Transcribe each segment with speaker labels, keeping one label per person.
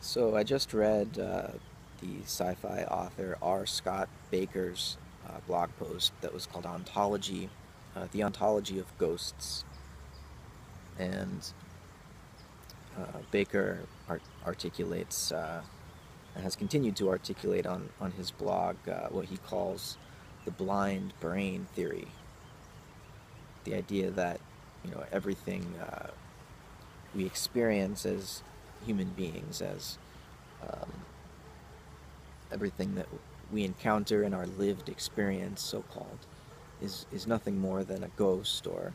Speaker 1: So I just read the sci-fi author R.Scott Bakker's blog post that was called "Ontology," the ontology of ghosts, and Bakker articulates and has continued to articulate on his blog what he calls the blind brain theory. The idea that everything we experience as human beings, as um, everything that we encounter in our lived experience, so-called, is nothing more than a ghost or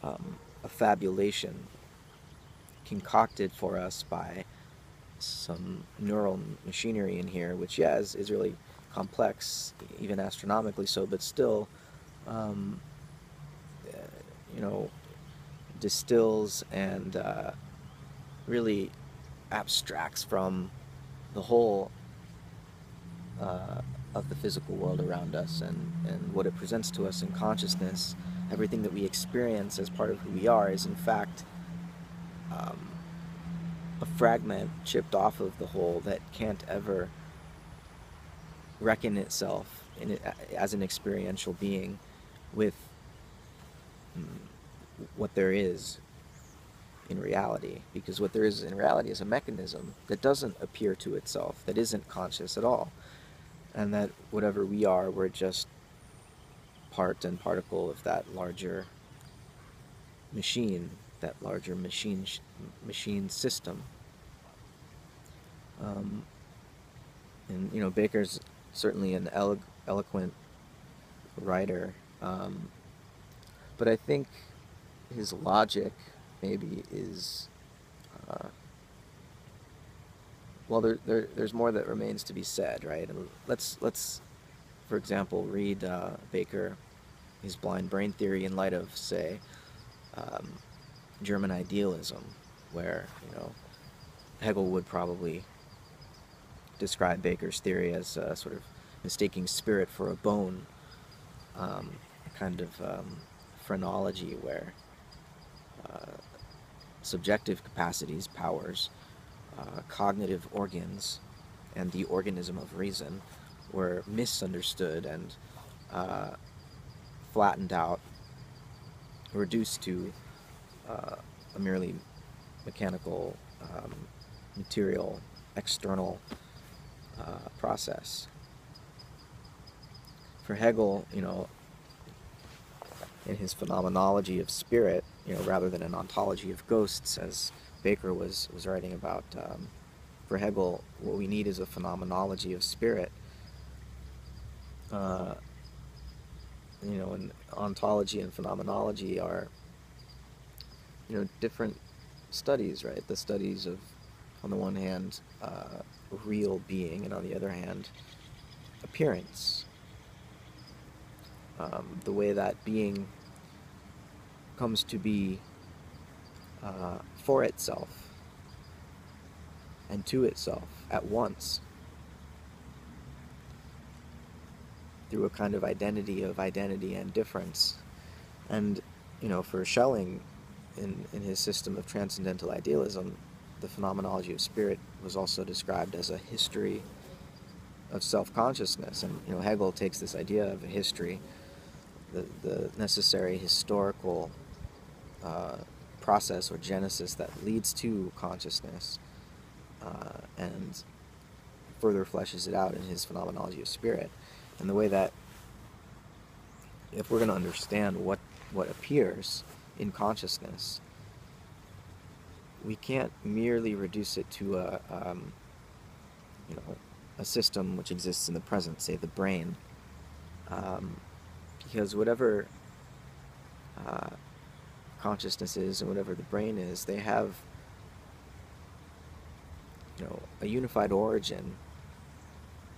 Speaker 1: a fabulation concocted for us by some neural machinery in here, which, yeah, is really complex, even astronomically so, but still, um, uh, you know, distills and really abstracts from the whole uh, of the physical world around us and what it presents to us in consciousness. Everything that we experience as part of who we are is, in fact, um, a fragment chipped off of the whole that can't ever reckon itself in it, as an experiential being with mm, what there is in reality. Because what there is in reality is a mechanism that doesn't appear to itself, that isn't conscious at all. And that whatever we are, we're just part and particle of that larger machine, that larger machine system. Um, and Baker's certainly an eloquent writer, but I think his logic maybe is well, there's more that remains to be said, right? And let's for example read Baker, his blind brain theory, in light of, say, um, German idealism, where Hegel would probably describe Baker's theory as sort of mistaking spirit for a bone, a kind of phrenology where uh, subjective capacities, powers, cognitive organs, and the organism of reason were misunderstood and uh, flattened out, reduced to uh, a merely mechanical, material, external process. For Hegel, in his phenomenology of spirit, rather than an ontology of ghosts, as Baker was writing about, for Hegel, what we need is a phenomenology of spirit. Uh, and ontology and phenomenology are, different studies, right? The studies of, on the one hand, real being, and on the other hand, appearance. The way that being comes to be for itself and to itself at once through a kind of identity and difference. And, for Schelling, in his system of transcendental idealism, the phenomenology of spirit was also described as a history of self-consciousness. And, Hegel takes this idea of a history, the necessary historical process or genesis that leads to consciousness, and further fleshes it out in his phenomenology of spirit. And the way that, if we're going to understand what appears in consciousness, we can't merely reduce it to you know, a system which exists in the present, say the brain, um, because whatever uh, consciousness is and whatever the brain is, they have a unified origin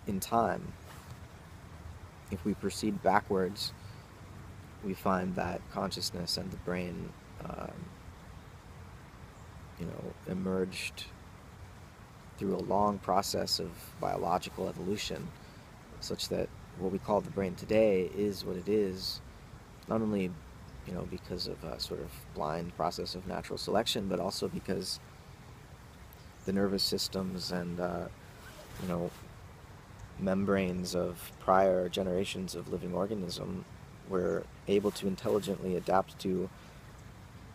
Speaker 1: in time. If we proceed backwards, we find that consciousness and the brain, emerged through a long process of biological evolution, such that what we call the brain today is what it is, not only because of a sort of blind process of natural selection, but also because the nervous systems and you know, membranes of prior generations of living organism were able to intelligently adapt to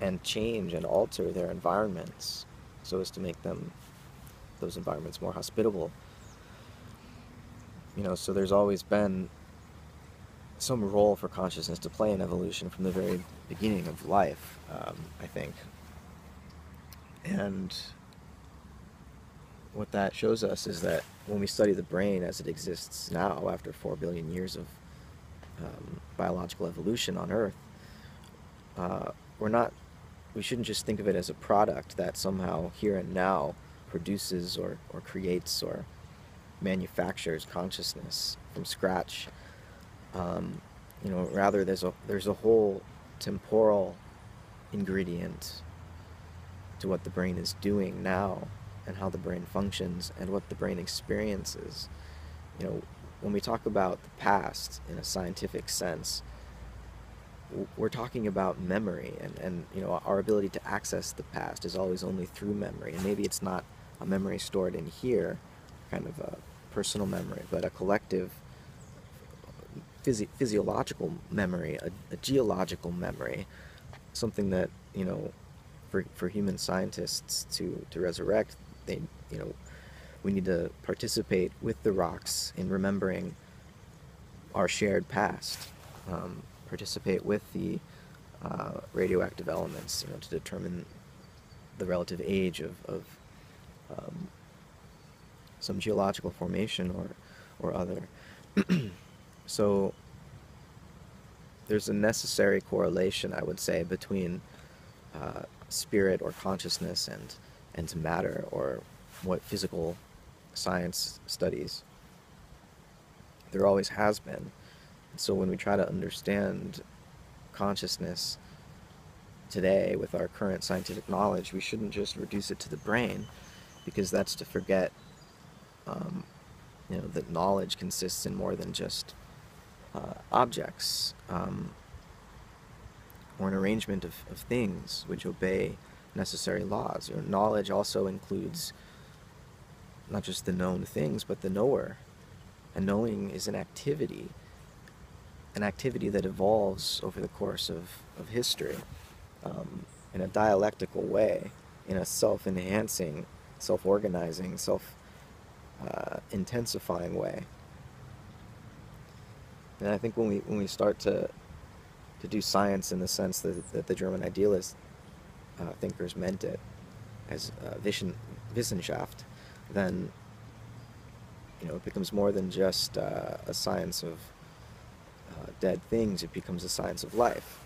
Speaker 1: and change and alter their environments so as to make those environments more hospitable. You know, so there's always been some role for consciousness to play in evolution from the very beginning of life, I think. And what that shows us is that when we study the brain as it exists now, after 4 billion years of biological evolution on Earth, we're not, we shouldn't just think of it as a product that somehow here and now produces or creates or manufactures consciousness from scratch. You know, rather there's a whole temporal ingredient to what the brain is doing now and how the brain functions and what the brain experiences. You know, when we talk about the past in a scientific sense, we're talking about memory, and you know, our ability to access the past is always only through memory. And maybe it's not a memory stored in here, kind of a personal memory, but a collective physiological memory, a geological memory, something that, you know, for human scientists to resurrect, they, you know, we need to participate with the rocks in remembering our shared past, participate with the radioactive elements, you know, to determine the relative age of some geological formation or other. So there's a necessary correlation, I would say, between spirit or consciousness and matter, or what physical science studies. There always has been. So when we try to understand consciousness today with our current scientific knowledge, we shouldn't just reduce it to the brain, because that's to forget you know, that knowledge consists in more than just objects, or an arrangement of things which obey necessary laws. You know, knowledge also includes not just the known things, but the knower. And knowing is an activity that evolves over the course of history, in a dialectical way, in a self-enhancing, self-organizing, intensifying way. And I think when we start to do science in the sense that the German idealist thinkers meant it, as Wissenschaft, then, you know, it becomes more than just a science of dead things. It becomes a science of life.